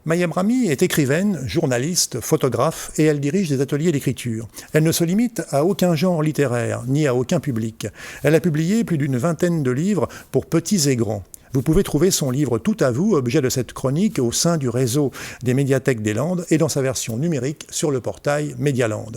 Maya Brahmi est écrivaine, journaliste, photographe et elle dirige des ateliers d'écriture. Elle ne se limite à aucun genre littéraire, ni à aucun public. Elle a publié plus d'une vingtaine de livres pour petits et grands. Vous pouvez trouver son livre Tout à vous, objet de cette chronique, au sein du réseau des médiathèques des Landes et dans sa version numérique sur le portail Medialand.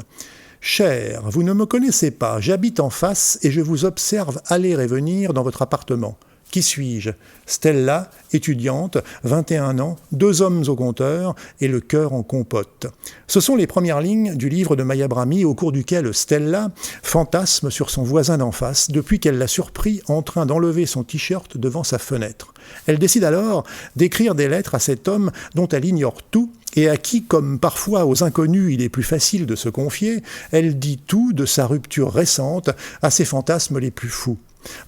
Cher, vous ne me connaissez pas, j'habite en face et je vous observe aller et venir dans votre appartement. Qui suis-je? Stella, étudiante, 21 ans, 2 hommes au compteur et le cœur en compote. Ce sont les premières lignes du livre de Maya Brahmi au cours duquel Stella fantasme sur son voisin d'en face depuis qu'elle l'a surpris en train d'enlever son t-shirt devant sa fenêtre. Elle décide alors d'écrire des lettres à cet homme dont elle ignore tout et à qui, comme parfois aux inconnus il est plus facile de se confier, elle dit tout de sa rupture récente à ses fantasmes les plus fous.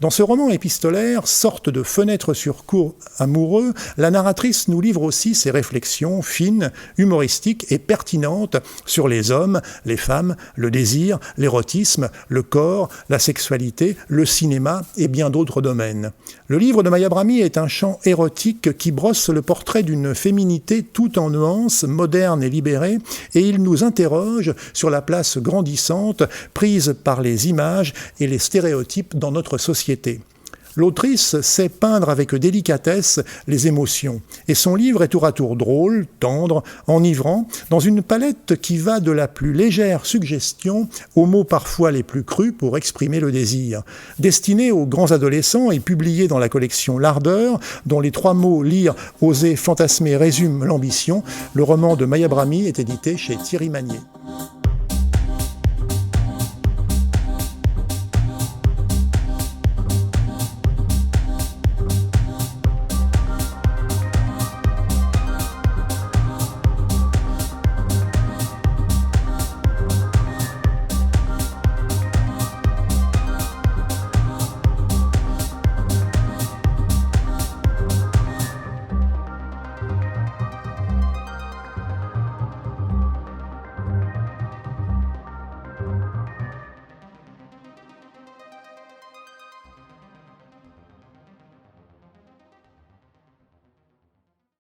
Dans ce roman épistolaire, sorte de fenêtre sur cour amoureux, la narratrice nous livre aussi ses réflexions fines, humoristiques et pertinentes sur les hommes, les femmes, le désir, l'érotisme, le corps, la sexualité, le cinéma et bien d'autres domaines. Le livre de Maya Brahmi est un chant érotique qui brosse le portrait d'une féminité tout en nuances, moderne et libérée, et il nous interroge sur la place grandissante prise par les images et les stéréotypes dans notre société. L'autrice sait peindre avec délicatesse les émotions, et son livre est tour à tour drôle, tendre, enivrant, dans une palette qui va de la plus légère suggestion aux mots parfois les plus crus pour exprimer le désir. Destiné aux grands adolescents et publié dans la collection L'Ardeur, dont les 3 mots lire, oser, fantasmer résument l'ambition, le roman de Maya Brahmi est édité chez Thierry Magnier.